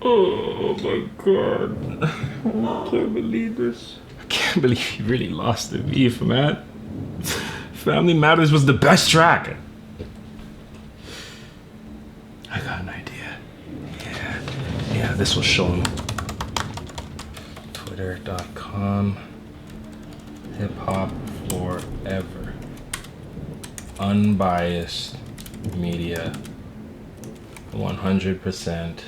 Oh my god. I can't believe this. I can't believe he really lost the beef, man. Family Matters was the best track. I got an idea. Yeah, this will show him. Twitter.com Hip Hop Forever. Unbiased media. 100%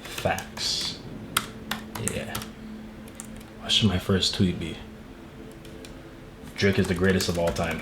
facts. Yeah. What should my first tweet be? Drake is the greatest of all time.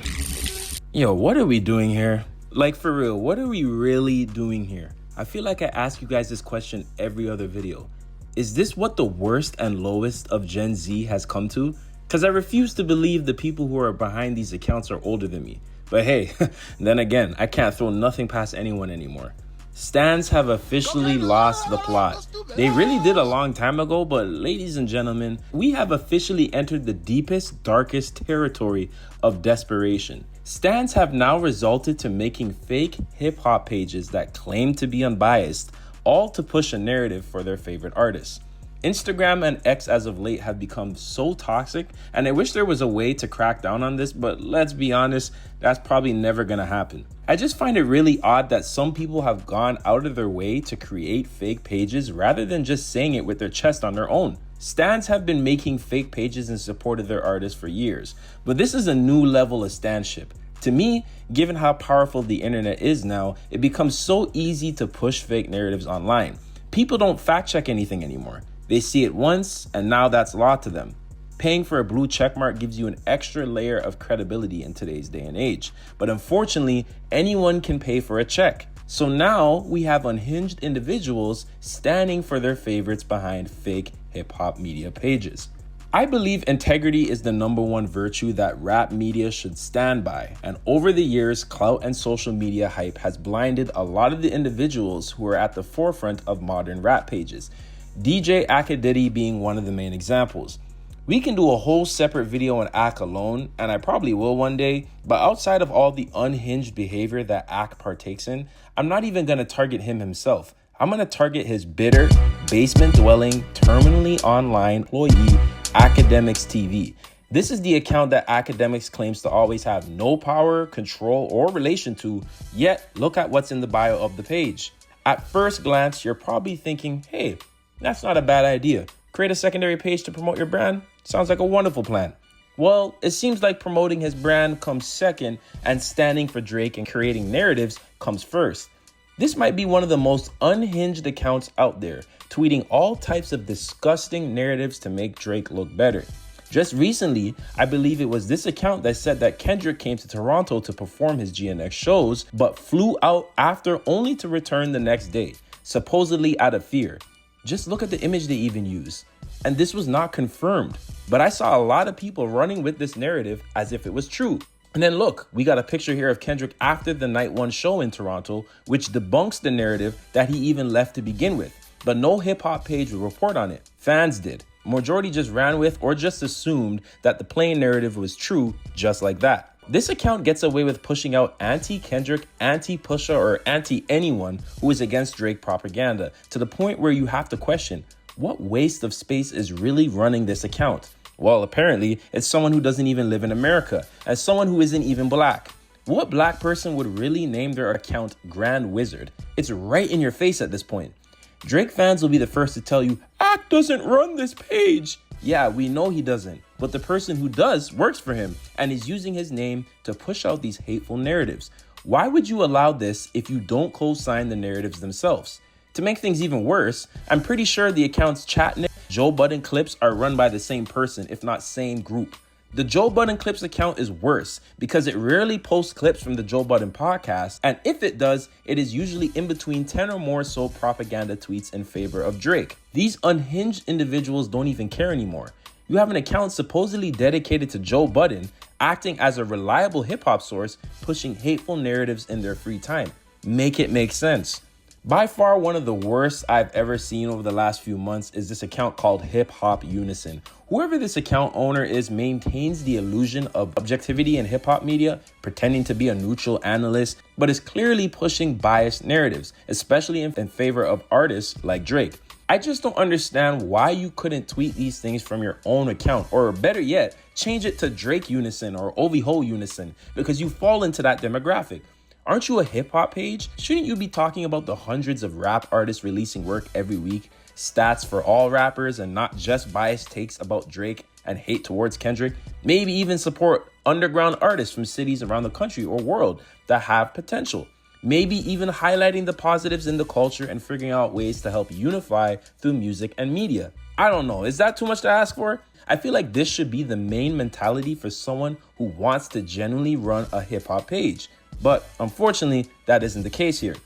Yo, what are we doing here? Like, for real, what are we really doing here? I feel like I ask you guys this question every other video. Is this what the worst and lowest of Gen Z has come to? Because I refuse to believe the people who are behind these accounts are older than me. But hey, then again, I can't throw nothing past anyone anymore. Stans have officially lost the plot. They really did a long time ago, but ladies and gentlemen, we have officially entered the deepest, darkest territory of desperation. Stans have now resulted to making fake hip-hop pages that claim to be unbiased, all to push a narrative for their favorite artists. Instagram and X as of late have become so toxic, and I wish there was a way to crack down on this, but let's be honest, that's probably never gonna happen. I just find it really odd that some people have gone out of their way to create fake pages rather than just saying it with their chest on their own. Stans have been making fake pages in support of their artists for years, but this is a new level of stanship. To me, given how powerful the internet is now, it becomes so easy to push fake narratives online. People don't fact check anything anymore. They see it once, and now that's law to them. Paying for a blue checkmark gives you an extra layer of credibility in today's day and age. But unfortunately, anyone can pay for a check. So now we have unhinged individuals standing for their favorites behind fake hip-hop media pages. I believe integrity is the number one virtue that rap media should stand by. And over the years, clout and social media hype has blinded a lot of the individuals who are at the forefront of modern rap pages. DJ Akadiddy being one of the main examples. We can do a whole separate video on Ak alone, and I probably will one day, but outside of all the unhinged behavior that Ak partakes in, I'm not even going to target him himself. I'm going to target his bitter, basement-dwelling, terminally online employee, Academics TV. This is the account that Academics claims to always have no power, control, or relation to, yet look at what's in the bio of the page. At first glance, you're probably thinking, hey, that's not a bad idea. Create a secondary page to promote your brand? Sounds like a wonderful plan. Well, it seems like promoting his brand comes second and standing for Drake and creating narratives comes first. This might be one of the most unhinged accounts out there, tweeting all types of disgusting narratives to make Drake look better. Just recently, I believe it was this account that said that Kendrick came to Toronto to perform his GNX shows, but flew out after only to return the next day, supposedly out of fear. Just look at the image they even used. And this was not confirmed, but I saw a lot of people running with this narrative as if it was true. And then look, we got a picture here of Kendrick after the night one show in Toronto, which debunks the narrative that he even left to begin with. But no hip hop page would report on it. Fans did. Majority just ran with or just assumed that the plain narrative was true just like that. This account gets away with pushing out anti-Kendrick, anti-Pusha, or anti-anyone who is against Drake propaganda to the point where you have to question, what waste of space is really running this account? Well, apparently, it's someone who doesn't even live in America, as someone who isn't even black. What black person would really name their account Grand Wizard? It's right in your face at this point. Drake fans will be the first to tell you, Ak doesn't run this page. Yeah, we know he doesn't, but the person who does works for him and is using his name to push out these hateful narratives. Why would you allow this if you don't co-sign the narratives themselves? To make things even worse, I'm pretty sure the account's chatnik, Joe Budden clips are run by the same person, if not same group. The Joe Budden Clips account is worse because it rarely posts clips from the Joe Budden podcast, and if it does, it is usually in between 10 or more so propaganda tweets in favor of Drake. These unhinged individuals don't even care anymore. You have an account supposedly dedicated to Joe Budden, acting as a reliable hip-hop source, pushing hateful narratives in their free time. Make it make sense. By far, one of the worst I've ever seen over the last few months is this account called Hip Hop Unison. Whoever this account owner is maintains the illusion of objectivity in hip hop media, pretending to be a neutral analyst, but is clearly pushing biased narratives, especially in favor of artists like Drake. I just don't understand why you couldn't tweet these things from your own account, or better yet, change it to Drake Unison or Ovi Unison, because you fall into that demographic. Aren't you a hip hop page? Shouldn't you be talking about the hundreds of rap artists releasing work every week, stats for all rappers, and not just biased takes about Drake and hate towards Kendrick? Maybe even support underground artists from cities around the country or world that have potential. Maybe even highlighting the positives in the culture and figuring out ways to help unify through music and media. I don't know, is that too much to ask for? I feel like this should be the main mentality for someone who wants to genuinely run a hip hop page. But unfortunately, that isn't the case here.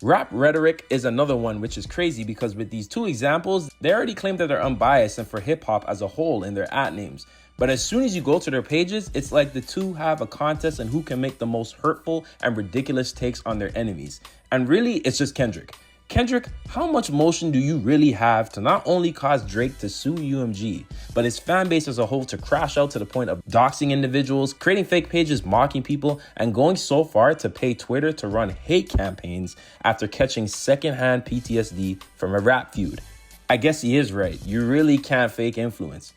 Rap rhetoric is another one, which is crazy because with these two examples, they already claim that they're unbiased and for hip hop as a whole in their @names. But as soon as you go to their pages, it's like the two have a contest on who can make the most hurtful and ridiculous takes on their enemies. And really, it's just Kendrick. Kendrick, how much motion do you really have to not only cause Drake to sue UMG, but his fan base as a whole to crash out to the point of doxing individuals, creating fake pages, mocking people, and going so far to pay Twitter to run hate campaigns after catching secondhand PTSD from a rap feud? I guess he is right. You really can't fake influence.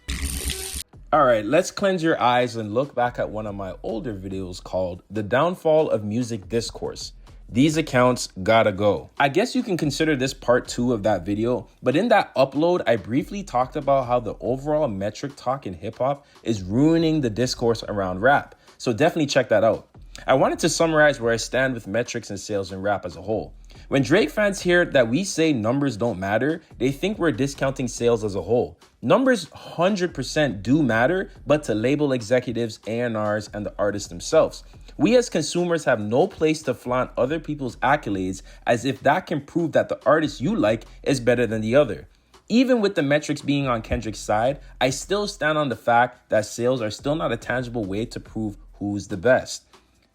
All right, let's cleanse your eyes and look back at one of my older videos called The Downfall of Music Discourse. These accounts gotta go. I guess you can consider this part 2 of that video, but in that upload, I briefly talked about how the overall metric talk in hip hop is ruining the discourse around rap. So definitely check that out. I wanted to summarize where I stand with metrics and sales in rap as a whole. When Drake fans hear that we say numbers don't matter, they think we're discounting sales as a whole. Numbers 100% do matter, but to label executives, A&Rs, and the artists themselves. We as consumers have no place to flaunt other people's accolades as if that can prove that the artist you like is better than the other. Even with the metrics being on Kendrick's side, I still stand on the fact that sales are still not a tangible way to prove who's the best.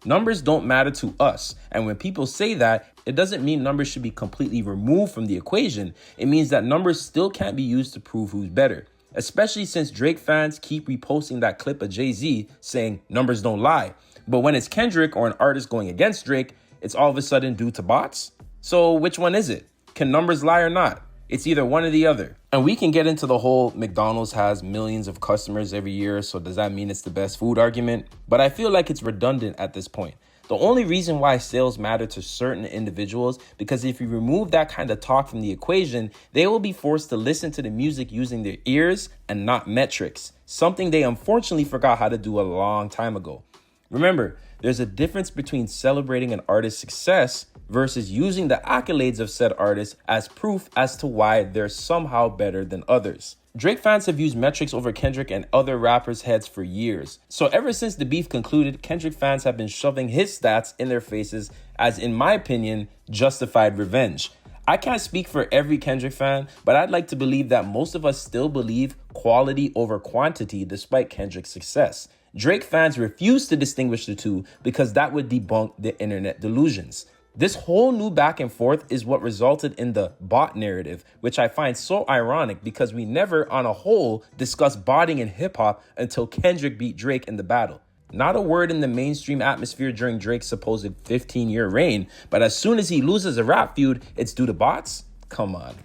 Numbers don't matter to us, and when people say that, it doesn't mean numbers should be completely removed from the equation. It means that numbers still can't be used to prove who's better, especially since Drake fans keep reposting that clip of Jay-Z saying numbers don't lie. But when it's Kendrick or an artist going against Drake, it's all of a sudden due to bots? So which one is it? Can numbers lie or not? It's either one or the other. And we can get into the whole McDonald's has millions of customers every year, so does that mean it's the best food argument? But I feel like it's redundant at this point. The only reason why sales matter to certain individuals, because if you remove that kind of talk from the equation, they will be forced to listen to the music using their ears and not metrics, something they unfortunately forgot how to do a long time ago. Remember, there's a difference between celebrating an artist's success versus using the accolades of said artist as proof as to why they're somehow better than others. Drake fans have used metrics over Kendrick and other rappers' heads for years. So ever since the beef concluded, Kendrick fans have been shoving his stats in their faces as, in my opinion, justified revenge. I can't speak for every Kendrick fan, but I'd like to believe that most of us still believe quality over quantity despite Kendrick's success. Drake fans refuse to distinguish the two because that would debunk the internet delusions. This whole new back and forth is what resulted in the bot narrative, which I find so ironic because we never, on a whole, discussed botting in hip-hop until Kendrick beat Drake in the battle. Not a word in the mainstream atmosphere during Drake's supposed 15-year reign, but as soon as he loses a rap feud, it's due to bots? Come on.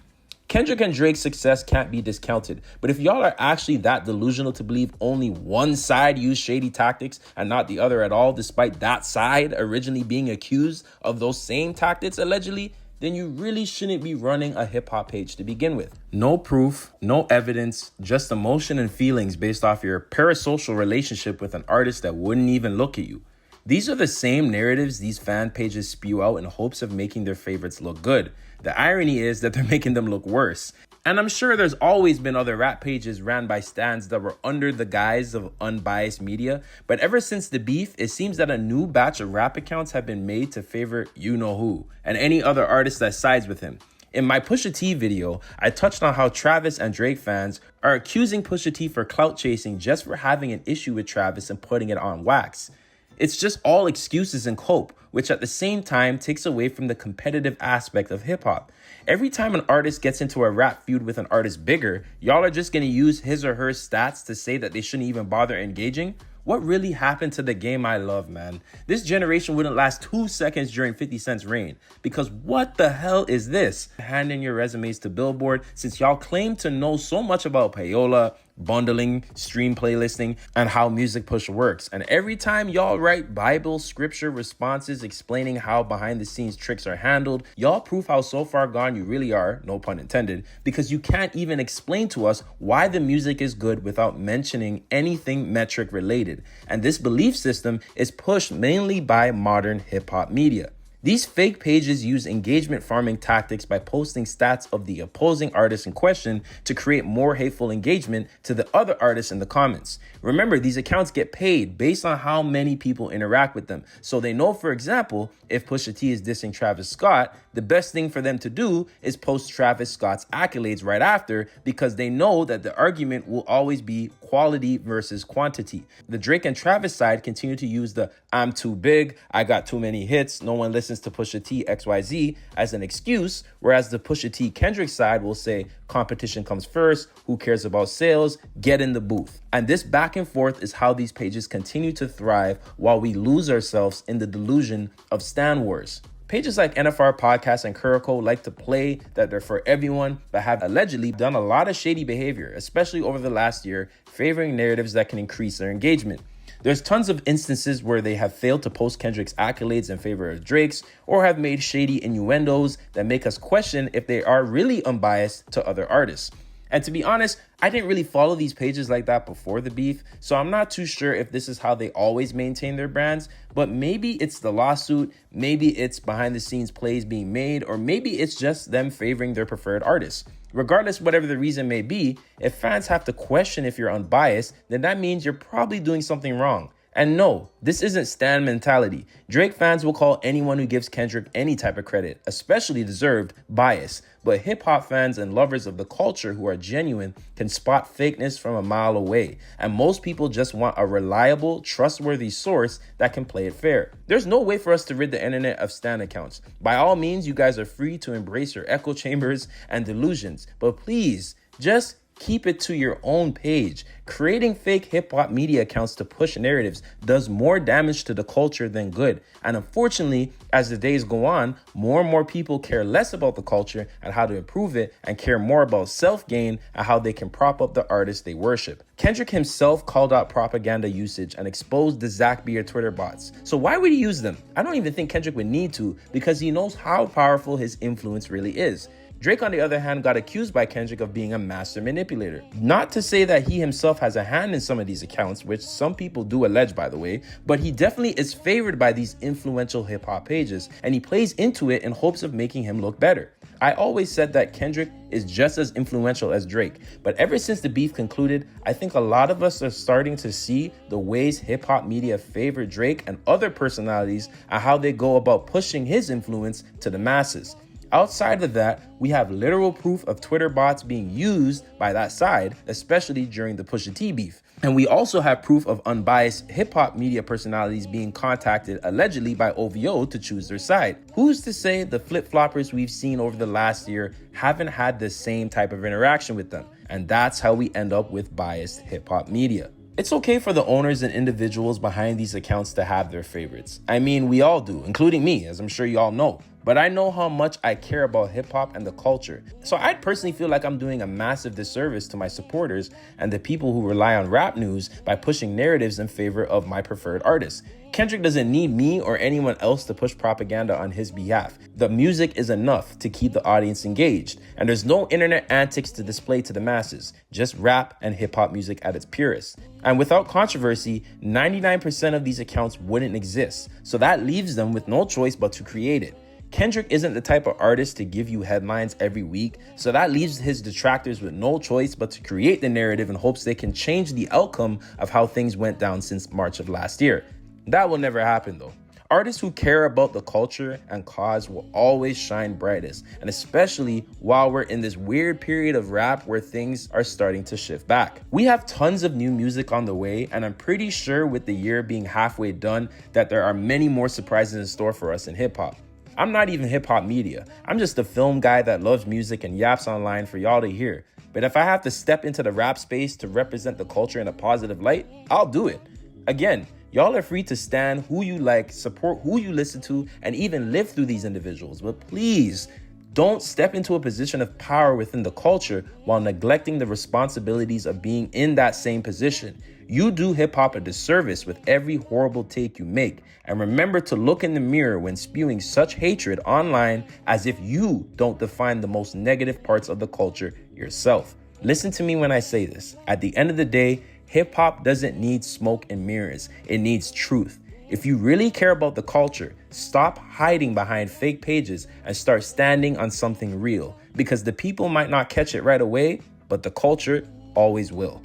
Kendrick and Drake's success can't be discounted, but if y'all are actually that delusional to believe only one side used shady tactics and not the other at all, despite that side originally being accused of those same tactics allegedly, then you really shouldn't be running a hip-hop page to begin with. No proof, no evidence, just emotion and feelings based off your parasocial relationship with an artist that wouldn't even look at you. These are the same narratives these fan pages spew out in hopes of making their favorites look good. The irony is that they're making them look worse. And I'm sure there's always been other rap pages ran by stans that were under the guise of unbiased media, but ever since the beef, it seems that a new batch of rap accounts have been made to favor you-know-who and any other artist that sides with him. In my Pusha T video, I touched on how Travis and Drake fans are accusing Pusha T for clout chasing just for having an issue with Travis and putting it on wax. It's just all excuses and cope, which at the same time takes away from the competitive aspect of hip hop. Every time an artist gets into a rap feud with an artist bigger, y'all are just going to use his or her stats to say that they shouldn't even bother engaging? What really happened to the game I love, man? This generation wouldn't last 2 seconds during 50 Cent's reign. Because what the hell is this? Hand in your resumes to Billboard since y'all claim to know so much about payola, bundling, stream playlisting, and how music push works. And every time y'all write Bible scripture responses explaining how behind the scenes tricks are handled, y'all prove how so far gone you really are, no pun intended, because you can't even explain to us why the music is good without mentioning anything metric related. And this belief system is pushed mainly by modern hip hop media. These fake pages use engagement farming tactics by posting stats of the opposing artist in question to create more hateful engagement to the other artists in the comments. Remember, these accounts get paid based on how many people interact with them. So they know, for example, if Pusha T is dissing Travis Scott, the best thing for them to do is post Travis Scott's accolades right after because they know that the argument will always be quality versus quantity. The Drake and Travis side continue to use the "I'm too big, I got too many hits, no one listens to Pusha T XYZ" as an excuse, whereas the Pusha T Kendrick side will say competition comes first, who cares about sales, get in the booth. And this back and forth is how these pages continue to thrive while we lose ourselves in the delusion of stan wars. Pages like NFR Podcast and Kuroko like to play that they're for everyone, but have allegedly done a lot of shady behavior, especially over the last year, favoring narratives that can increase their engagement. There's tons of instances where they have failed to post Kendrick's accolades in favor of Drake's, or have made shady innuendos that make us question if they are really unbiased to other artists. And to be honest, I didn't really follow these pages like that before the beef, so I'm not too sure if this is how they always maintain their brands, but maybe it's the lawsuit, maybe it's behind the scenes plays being made, or maybe it's just them favoring their preferred artists. Regardless, whatever the reason may be, if fans have to question if you're unbiased, then that means you're probably doing something wrong. And no, this isn't stan mentality. Drake fans will call anyone who gives Kendrick any type of credit, especially deserved, bias. But hip-hop fans and lovers of the culture who are genuine can spot fakeness from a mile away. And most people just want a reliable, trustworthy source that can play it fair. There's no way for us to rid the internet of stan accounts. By all means, you guys are free to embrace your echo chambers and delusions. But please, just keep it to your own page. Creating fake hip-hop media accounts to push narratives does more damage to the culture than good. And unfortunately, as the days go on, more and more people care less about the culture and how to improve it and care more about self-gain and how they can prop up the artists they worship. Kendrick himself called out propaganda usage and exposed the Zach Beer Twitter bots. So why would he use them? I don't even think Kendrick would need to, because he knows how powerful his influence really is. Drake, on the other hand, got accused by Kendrick of being a master manipulator. Not to say that he himself has a hand in some of these accounts, which some people do allege, by the way, but he definitely is favored by these influential hip-hop pages, and he plays into it in hopes of making him look better. I always said that Kendrick is just as influential as Drake, but ever since the beef concluded, I think a lot of us are starting to see the ways hip-hop media favor Drake and other personalities and how they go about pushing his influence to the masses. Outside of that, we have literal proof of Twitter bots being used by that side, especially during the Pusha T beef. And we also have proof of unbiased hip-hop media personalities being contacted allegedly by OVO to choose their side. Who's to say the flip-floppers we've seen over the last year haven't had the same type of interaction with them? And that's how we end up with biased hip-hop media. It's okay for the owners and individuals behind these accounts to have their favorites. I mean, we all do, including me, as I'm sure you all know. But I know how much I care about hip-hop and the culture. So I'd personally feel like I'm doing a massive disservice to my supporters and the people who rely on rap news by pushing narratives in favor of my preferred artists. Kendrick doesn't need me or anyone else to push propaganda on his behalf. The music is enough to keep the audience engaged, and there's no internet antics to display to the masses, just rap and hip-hop music at its purest. And without controversy, 99% of these accounts wouldn't exist, so that leaves them with no choice but to create it. Kendrick isn't the type of artist to give you headlines every week, so that leaves his detractors with no choice but to create the narrative in hopes they can change the outcome of how things went down since March of last year. That will never happen though. Artists who care about the culture and cause will always shine brightest, and especially while we're in this weird period of rap where things are starting to shift back. We have tons of new music on the way, and I'm pretty sure with the year being halfway done that there are many more surprises in store for us in hip-hop. I'm not even hip-hop media. I'm just a film guy that loves music and yaps online for y'all to hear. But if I have to step into the rap space to represent the culture in a positive light, I'll do it. Again, y'all are free to stand who you like, support who you listen to, and even live through these individuals. But please, don't step into a position of power within the culture while neglecting the responsibilities of being in that same position. You do hip-hop a disservice with every horrible take you make. And remember to look in the mirror when spewing such hatred online, as if you don't define the most negative parts of the culture yourself. Listen to me when I say this. At the end of the day, hip-hop doesn't need smoke and mirrors. It needs truth. If you really care about the culture, stop hiding behind fake pages and start standing on something real, because the people might not catch it right away, but the culture always will.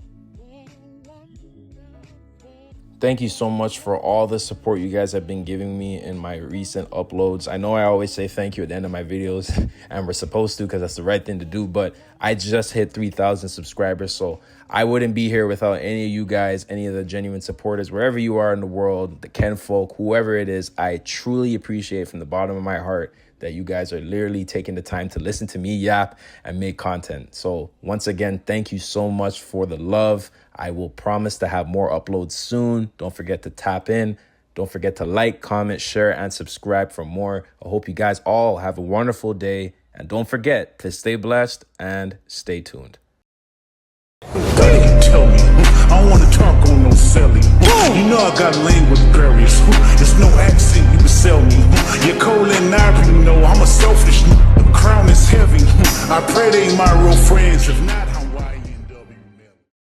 Thank you so much for all the support you guys have been giving me in my recent uploads. I know I always say thank you at the end of my videos, and we're supposed to because that's the right thing to do, but I just hit 3,000 subscribers, so I wouldn't be here without any of you guys, any of the genuine supporters, wherever you are in the world, the Ken folk, whoever it is. I truly appreciate from the bottom of my heart that you guys are literally taking the time to listen to me yap and make content. So once again, thank you so much for the love. I will promise to have more uploads soon. Don't forget to tap in. Don't forget to like, comment, share, and subscribe for more. I hope you guys all have a wonderful day. And don't forget to stay blessed and stay tuned. Tell me, I don't want to talk on no selling. You know I got language barriers. There's no accent you can sell me. You're cold and ivory, you know I'm a selfish. The crown is heavy. I pray they my real friends. If not,